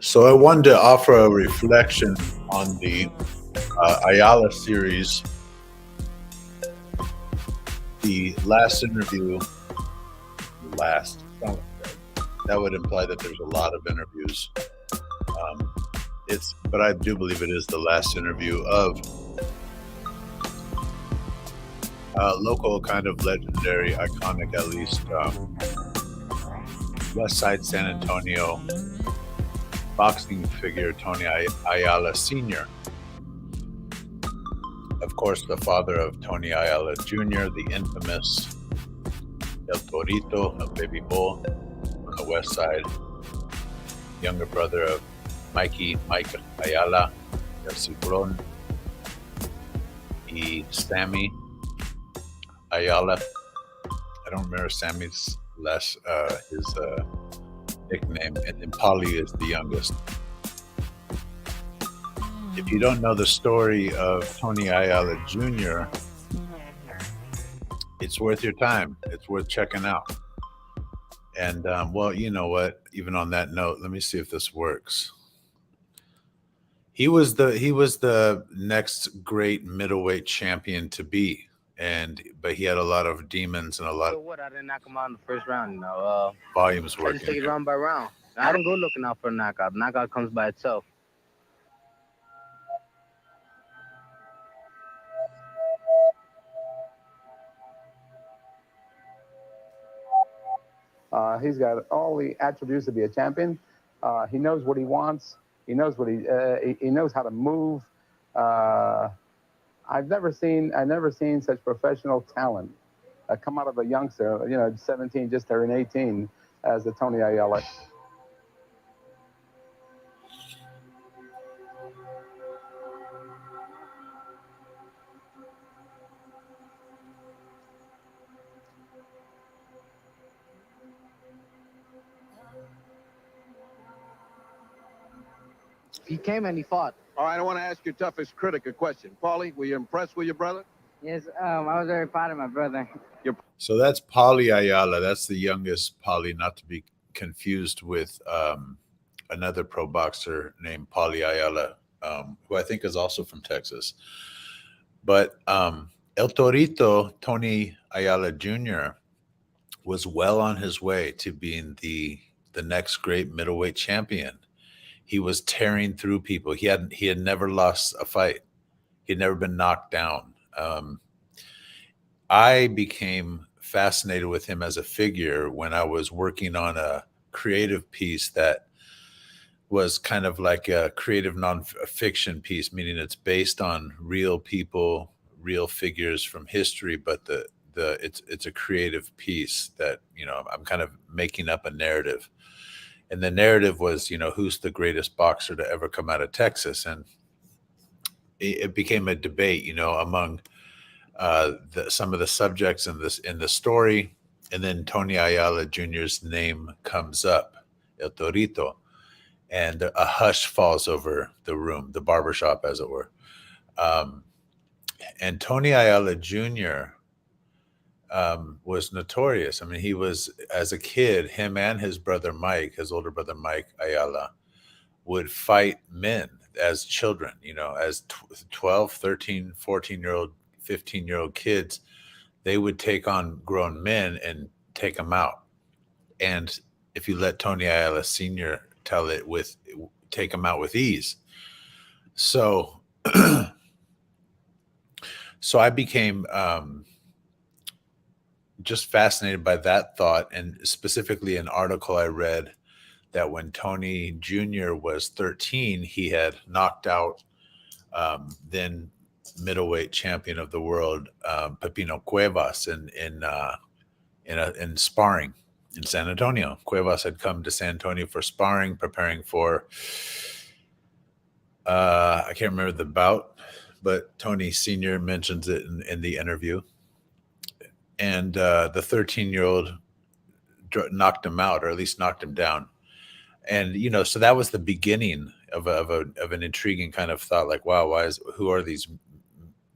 So I wanted to offer a reflection on the Ayala series. The last interview, last, that would imply that there's a lot of interviews. But I do believe it is the last interview of local, kind of legendary, iconic, at least, West Side San Antonio boxing figure Tony Ayala Sr. Of course, the father of Tony Ayala Jr., the infamous El Torito, El Baby Bull on the West Side, younger brother of Mike Ayala, El Ciclón, y Sammy Ayala. I don't remember Sammy's his nickname, and then Paulie is the youngest. If you don't know the story of Tony Ayala Jr., it's worth your time. It's worth checking out. And well, you know what? Even on that note, let me see if this works. He was the next great middleweight champion to be, but he had a lot of demons and a lot. So what? I didn't knock him out in the first round. Volumes I working. just take it round by round. I don't go looking out for a knockout. Knockout comes by itself. He's got all the attributes to be a champion. He knows what he wants. He knows what he knows how to move. I've never seen such professional talent come out of a youngster, 17, just turned 18, as the Tony Ayala. He came and he fought. All right, I want to ask your toughest critic a question. Paulie, were you impressed with your brother? Yes, I was very proud of my brother. So that's Paulie Ayala. That's the youngest Paulie, not to be confused with another pro boxer named Paulie Ayala, who I think is also from Texas. But El Torito, Tony Ayala Jr., was well on his way to being the next great middleweight champion. He was tearing through people. He had never lost a fight. He had never been knocked down. I became fascinated with him as a figure when I was working on a creative piece that was kind of like a creative nonfiction piece, meaning it's based on real people, real figures from history, but it's a creative piece that, I'm kind of making up a narrative. And the narrative was, who's the greatest boxer to ever come out of Texas? And it became a debate, among some of the subjects in the story. And then Tony Ayala Jr.'s name comes up, El Torito, and a hush falls over the room, the barbershop, as it were. And Tony Ayala Jr. Was notorious. I mean, he was, as a kid, him and his brother Mike, his older brother Mike Ayala, would fight men as children, as 12, 13, 14-year-old, 15-year-old kids. They would take on grown men and take them out. And if you let Tony Ayala Sr. tell it, take them out with ease. So, so I became just fascinated by that thought, and specifically an article I read that when Tony Jr. was 13, he had knocked out then middleweight champion of the world, Pepino Cuevas, in sparring in San Antonio. Cuevas had come to San Antonio for sparring, preparing for I can't remember the bout, but Tony Sr. mentions it in the interview. And the 13-year-old knocked him out, or at least knocked him down. And so that was the beginning of an intriguing kind of thought. Like, wow, who are these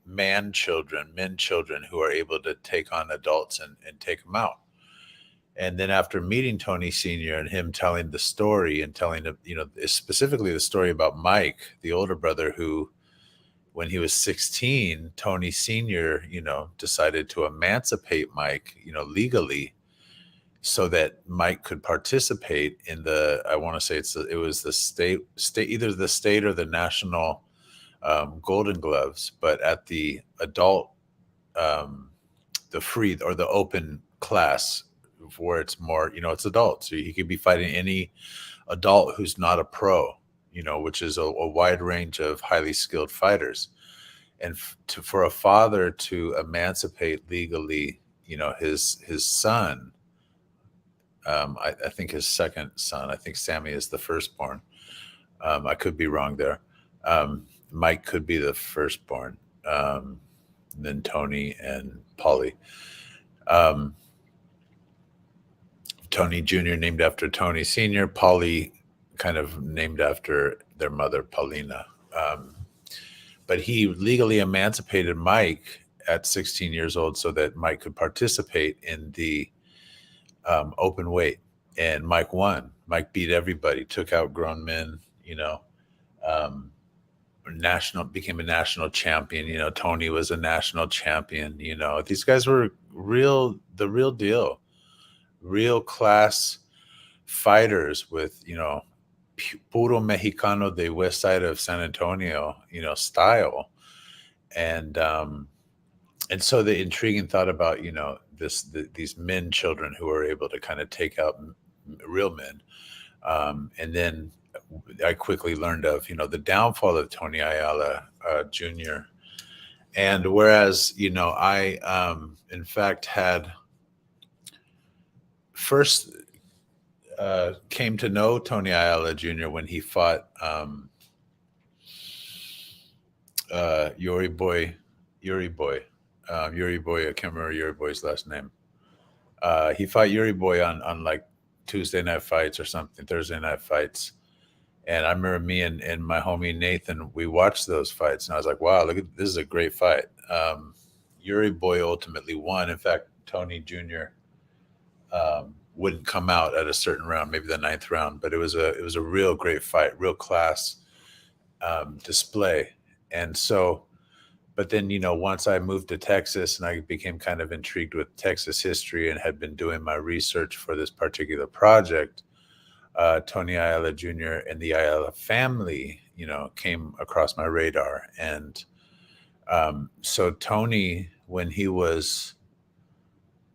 men children who are able to take on adults and take them out? And then after meeting Tony Sr. and him telling the story and telling him, specifically the story about Mike, the older brother, who, when he was 16, Tony Sr., decided to emancipate Mike, legally, so that Mike could participate in I want to say it was the state, either the state or the national Golden Gloves, but at the adult, the free or the open class, where it's more, it's adults. So he could be fighting any adult who's not a pro, which is a wide range of highly skilled fighters. And for a father to emancipate legally, his son, I think his second son, I think Sammy is the firstborn. I could be wrong there. Mike could be the firstborn. Then Tony and Paulie. Tony Jr. named after Tony Sr., Paulie kind of named after their mother, Paulina. But he legally emancipated Mike at 16 years old so that Mike could participate in the open weight. And Mike won. Mike beat everybody, took out grown men, became a national champion. Tony was a national champion. These guys were the real deal. Real class fighters with, puro Mexicano de west side of San Antonio, style. And so the intriguing thought about, these men children who are able to kind of take out real men. And then I quickly learned of, the downfall of Tony Ayala Jr. And whereas, I, in fact, had first came to know Tony Ayala Jr. when he fought Yuri Boy. I can't remember Yuri Boy's last name. He fought Yuri Boy on like Tuesday night fights or something, Thursday night fights. And I remember me and my homie Nathan, we watched those fights, and I was like, wow, this is a great fight. Yuri Boy ultimately won. In fact, Tony Jr. Wouldn't come out at a certain round, maybe the 9th round, but it was a real great fight, real class display. And so, but then, once I moved to Texas and I became kind of intrigued with Texas history and had been doing my research for this particular project, Tony Ayala Jr. and the Ayala family, came across my radar. And so Tony, when he was,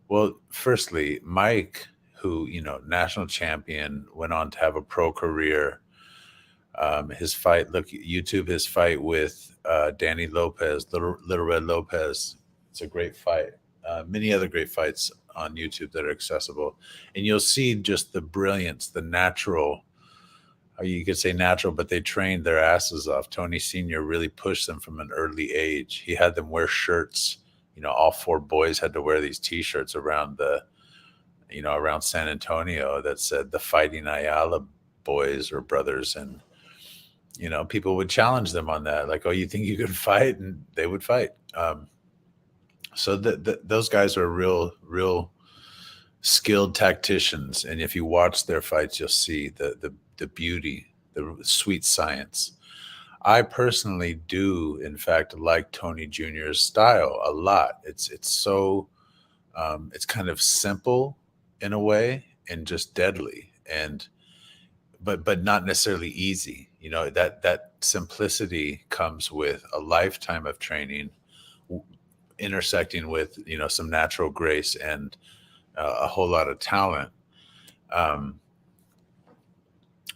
well, firstly, Mike, who, national champion, went on to have a pro career. His fight, YouTube his fight with Danny Lopez, Little Red Lopez. It's a great fight. Many other great fights on YouTube that are accessible. And you'll see just the brilliance, the natural, you could say natural, but they trained their asses off. Tony Sr. really pushed them from an early age. He had them wear shirts. All 4 boys had to wear these T-shirts around around San Antonio that said the Fighting Ayala Boys or brothers. And, people would challenge them on that. Like, oh, you think you could fight? And they would fight. So those guys are real skilled tacticians. And if you watch their fights, you'll see the beauty, the sweet science. I personally do, in fact, like Tony Jr.'s style a lot. It's so, it's kind of simple in a way and just deadly, but not necessarily easy. That simplicity comes with a lifetime of training, intersecting with, some natural grace and a whole lot of talent.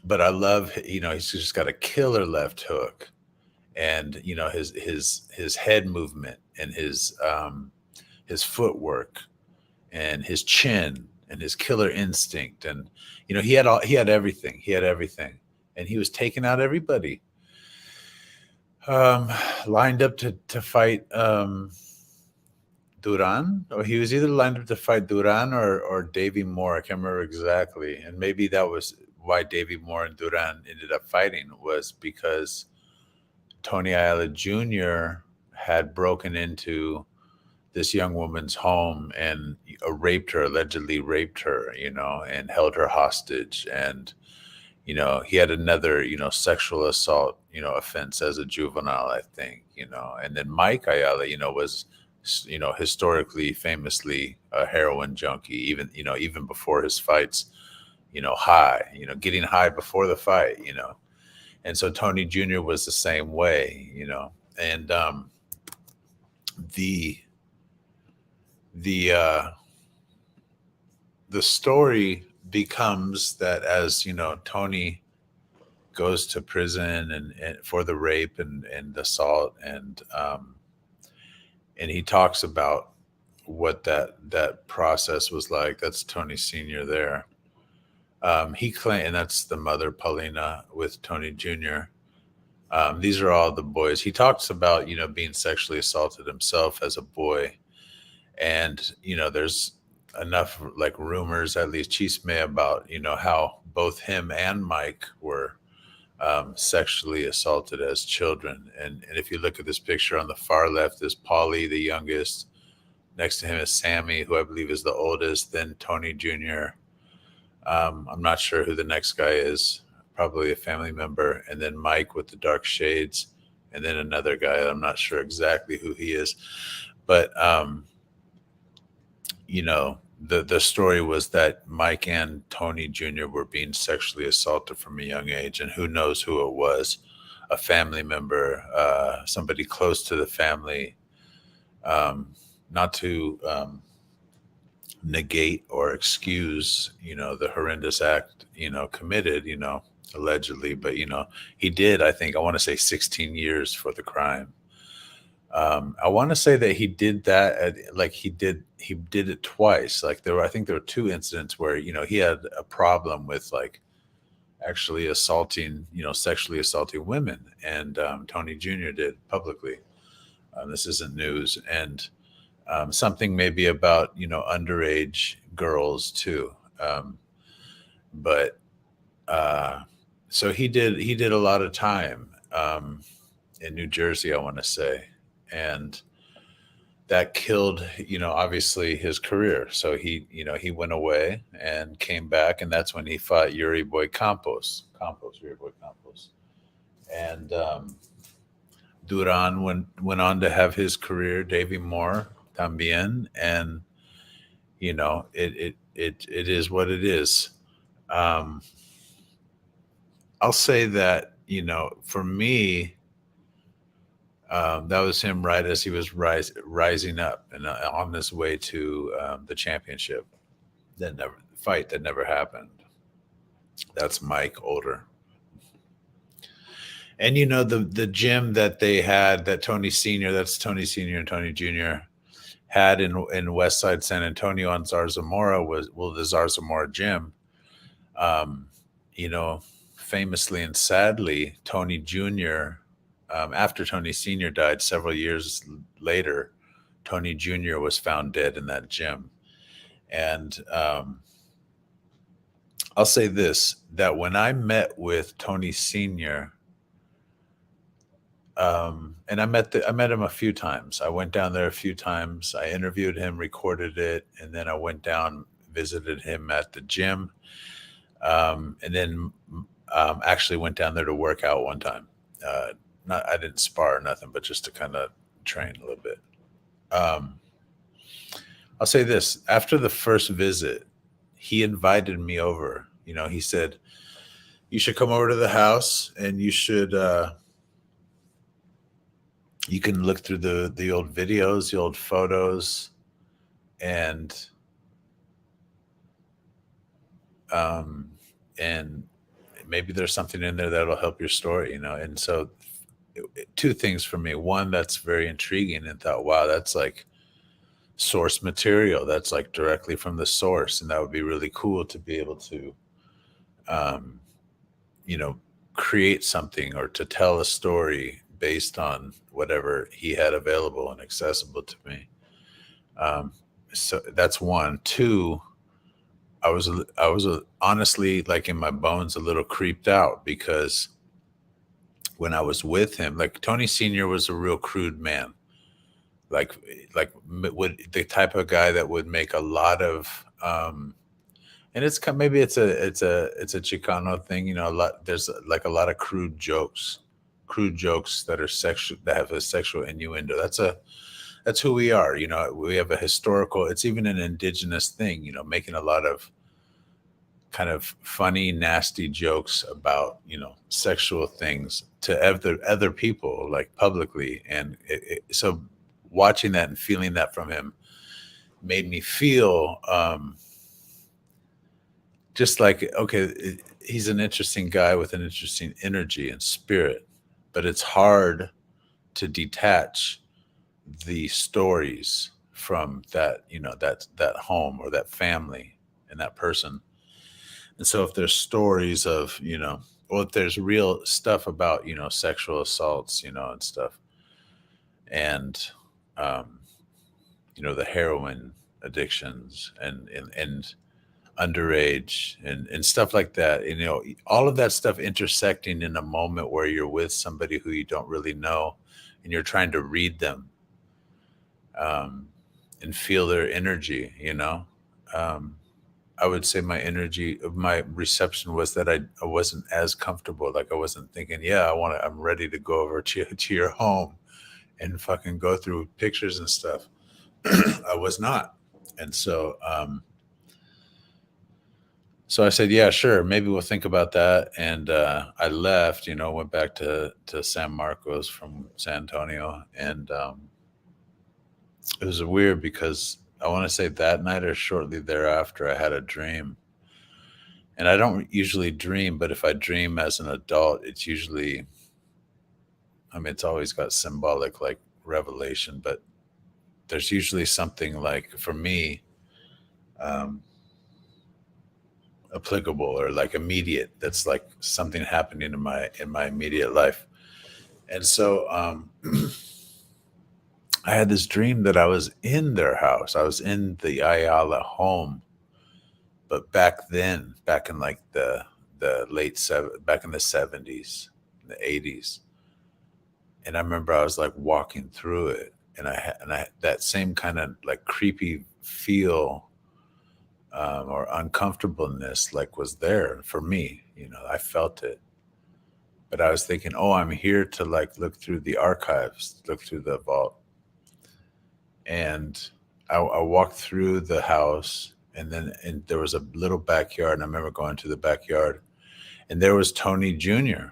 But I love, he's just got a killer left hook, and his head movement and his footwork and his chin and his killer instinct, and he had everything. And he was taking out everybody. Lined up to fight Duran, or he was either lined up to fight Duran or Davey Moore. I can't remember exactly. And maybe that was why Davey Moore and Duran ended up fighting, was because Tony Ayala Jr. had broken into this young woman's home and allegedly raped her, and held her hostage. And, he had another, sexual assault, offense as a juvenile, I think, and then Mike Ayala, was, historically, famously a heroin junkie, even before his fights, high, getting high before the fight, and so Tony Jr. was the same way, and the the uh the story becomes that as Tony goes to prison and for the rape and assault, and he talks about what that process was like. That's Tony Sr. there. He claimed, and that's the mother, Paulina, with Tony Jr. These are all the boys. He talks about, being sexually assaulted himself as a boy. And, there's enough like rumors, at least chisme, about, how both him and Mike were sexually assaulted as children. And if you look at this picture on the far left is Paulie, the youngest. Next to him is Sammy, who I believe is the oldest, then Tony Jr. I'm not sure who the next guy is, probably a family member, and then Mike with the dark shades, and then another guy. I'm not sure exactly who he is, but the story was that Mike and Tony Jr. were being sexually assaulted from a young age, and who knows who it was, a family member, somebody close to the family, not to negate or excuse, the horrendous act, committed, allegedly, but, he did, I think, I want to say 16 years for the crime. I want to say that he did that he did it twice. Like I think there were two incidents where, he had a problem with like actually assaulting, sexually assaulting women. And Tony Jr. did publicly. This isn't news. And something maybe about, underage girls too. But so he did a lot of time in New Jersey, I want to say. And that killed, obviously his career. So he went away and came back, and that's when he fought Yuri Boy Campos. And Duran went on to have his career, Davey Moore también, and it is what it is. I'll say that, for me, that was him right as he was rising up and on his way to the championship. That never happened. That's Mike older. And the gym that they had, that Tony Sr., that's Tony Sr. and Tony Jr. had in West Side San Antonio on Zarzamora the Zarzamora gym. Famously and sadly, Tony Jr., after Tony Sr. died several years later, Tony Jr. was found dead in that gym. And I'll say this, that when I met with Tony Sr., and I met him a few times. I went down there a few times. I interviewed him, recorded it, and then I went down, visited him at the gym, and then actually went down there to work out one time. I didn't spar or nothing, but just to kind of train a little bit. I'll say this, after the first visit, he invited me over. He said, you should come over to the house and you should, you can look through the old videos, the old photos, and maybe there's something in there that'll help your story, And so two things for me. One, that's very intriguing, and thought, wow, that's like source material. That's like directly from the source. And that would be really cool to be able to, create something or to tell a story based on whatever he had available and accessible to me. So that's one. Two, I was honestly, like in my bones, a little creeped out, because when I was with him, like Tony Sr. was a real crude man. like would the type of guy that would make a lot of and maybe it's a Chicano thing, you know. There's like a lot of crude jokes that are sexual, that have a sexual innuendo. That's who we are, you know. We have a historical, it's even an indigenous thing, you know, making a lot of kind of funny, nasty jokes about, you know, sexual things to other people, like publicly. And so watching that and feeling that from him made me feel just like, okay, he's an interesting guy with an interesting energy and spirit, but it's hard to detach the stories from that, you know, that home or that family and that person. And so if there's stories of, you know, or if there's real stuff about, you know, sexual assaults, you know, and stuff, and um, you know, the heroin addictions and underage and stuff like that, you know, all of that stuff intersecting in a moment where you're with somebody who you don't really know and you're trying to read them, and feel their energy, you know. Um, I would say my reception was that I wasn't as comfortable. Like I wasn't thinking, yeah, I'm ready to go over to your home and fucking go through pictures and stuff. I was not. And so I said, yeah, sure, maybe we'll think about that. And I left, you know, went back to San Marcos from San Antonio. And it was weird because I want to say that night or shortly thereafter, I had a dream. And I don't usually dream, but if I dream as an adult, it's usually, I mean, it's always got symbolic like revelation, but there's usually something like, for me, um, applicable or like immediate. That's like something happening in my immediate life. And so I had this dream that I was in their house. I was in the Ayala home, but back then, back in like the back in the 70s, the 80s. And I remember I was like walking through it, and I that same kind of like creepy feel, or uncomfortableness like was there for me. You know, I felt it, but I was thinking, oh, I'm here to like look through the archives, look through the vault. And I walked through the house, and there was a little backyard. And I remember going to the backyard, and there was Tony Jr.,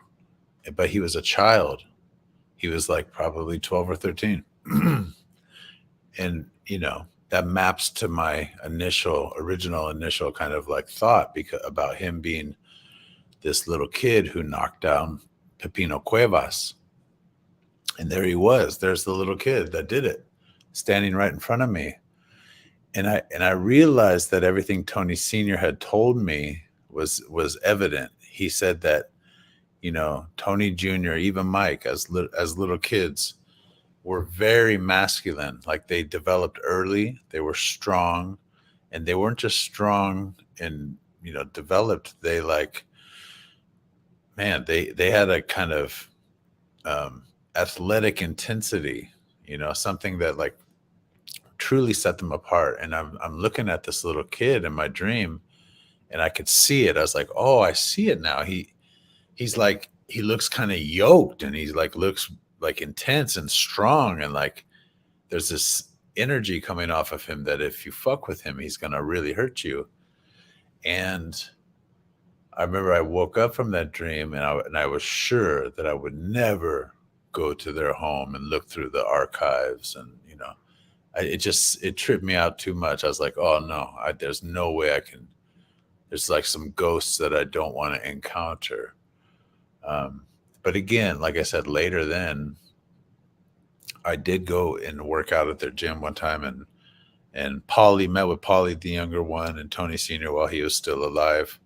but he was a child. He was like probably 12 or 13. And, you know, that maps to my original initial kind of like thought because about him being this little kid who knocked down Pepino Cuevas. And there he was. There's the little kid that did it, standing right in front of me. And I realized that everything Tony Sr. had told me was evident. He said that, you know, Tony Jr., even Mike, as little kids, were very masculine. Like they developed early, they were strong, and they weren't just strong and, you know, developed. They like, man, they had a kind of athletic intensity, you know, something that like truly set them apart. And I'm looking at this little kid in my dream, and I could see it. I was like, oh, I see it now. He's like, he looks kind of yoked, and he's like looks like intense and strong, and like there's this energy coming off of him that if you fuck with him, he's gonna really hurt you. And I remember I woke up from that dream, and I was sure that I would never go to their home and look through the archives, and you know, it tripped me out too much. I was like, oh no, there's no way I can. There's like some ghosts that I don't want to encounter. But again, like I said, later then, I did go and work out at their gym one time, and Paulie met with Paulie, the younger one, and Tony Sr. while he was still alive,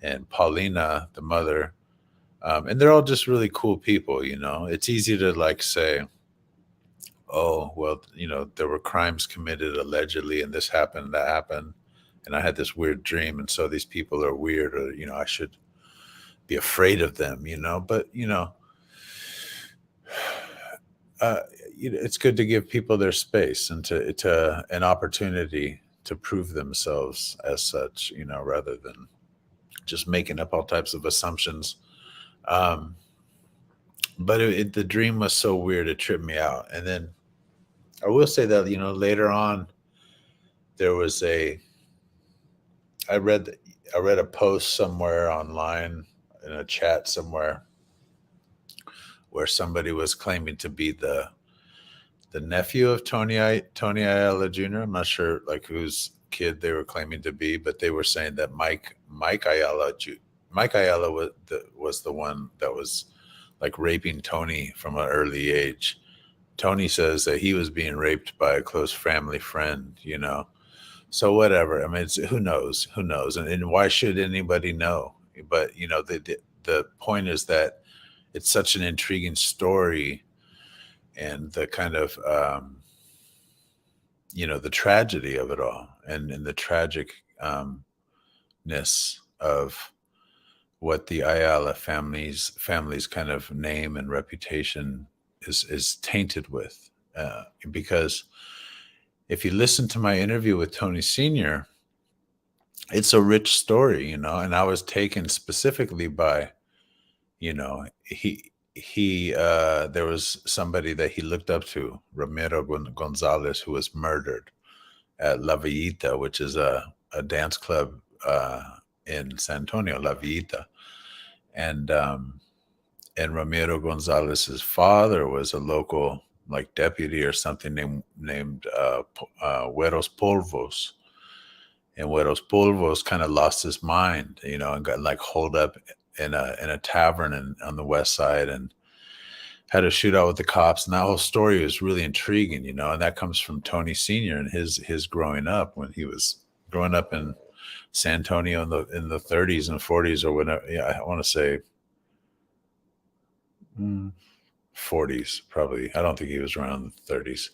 and Paulina, the mother. And they're all just really cool people, you know. It's easy to like say, oh, well, you know, there were crimes committed allegedly, and this happened, that happened, and I had this weird dream, and so these people are weird, or you know, I should be afraid of them, you know. But you know, it's good to give people their space and to an opportunity to prove themselves as such, rather than just making up all types of assumptions. Um, but the dream was so weird, it tripped me out. And then I will say that, later on, there was I read a post somewhere online in a chat somewhere where somebody was claiming to be the nephew of Tony Ayala Jr. I'm not sure like whose kid they were claiming to be, but they were saying that Mike Ayala was the one that was like raping Tony from an early age. Tony says that he was being raped by a close family friend, So whatever. I mean, who knows? Who knows? And why should anybody know? But the point is that it's such an intriguing story, and the kind of the tragedy of it all, and the tragicness of what the Ayala family's kind of name and reputation is tainted with, because if you listen to my interview with Tony Sr., it's a rich story, and I was taken specifically by, there was somebody that he looked up to, Ramiro Gonzalez, who was murdered at La Villita, which is a dance club in San Antonio, La Villita. And Ramiro Gonzalez's father was a local like deputy or something named Güeros Polvos. And Güeros Polvos kind of lost his mind, and got like holed up in a tavern on the west side, and had a shootout with the cops. And that whole story is really intriguing, and that comes from Tony Sr. and his growing up, when he was growing up in San Antonio in the 30s and 40s or whatever. Yeah, I want to say 40s probably. I don't think he was around the 30s.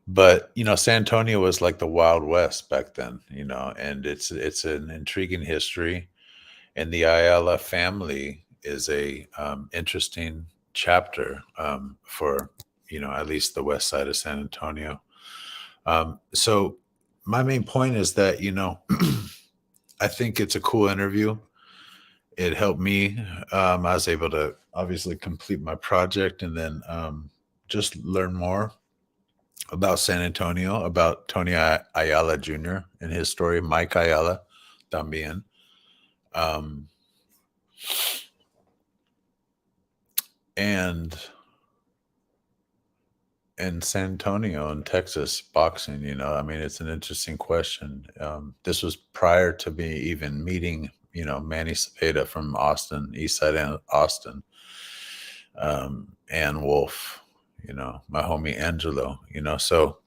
But San Antonio was like the Wild West back then, and it's an intriguing history, and the Ayala family is a interesting chapter for at least the west side of San Antonio. So my main point is that I think it's a cool interview. It helped me. I was able to obviously complete my project, and then just learn more about San Antonio, about Tony Ayala Jr. and his story, Mike Ayala también. And San Antonio and Texas boxing, I mean, it's an interesting question. This was prior to me even meeting, Manny Cepeda from Austin, East Side Austin, Ann Wolf, my homie Angelo, so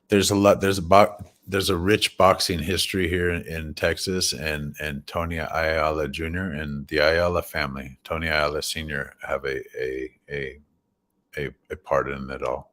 there's a rich boxing history here in Texas, and Tony Ayala Jr. and the Ayala family, Tony Ayala Sr. have a part in it all.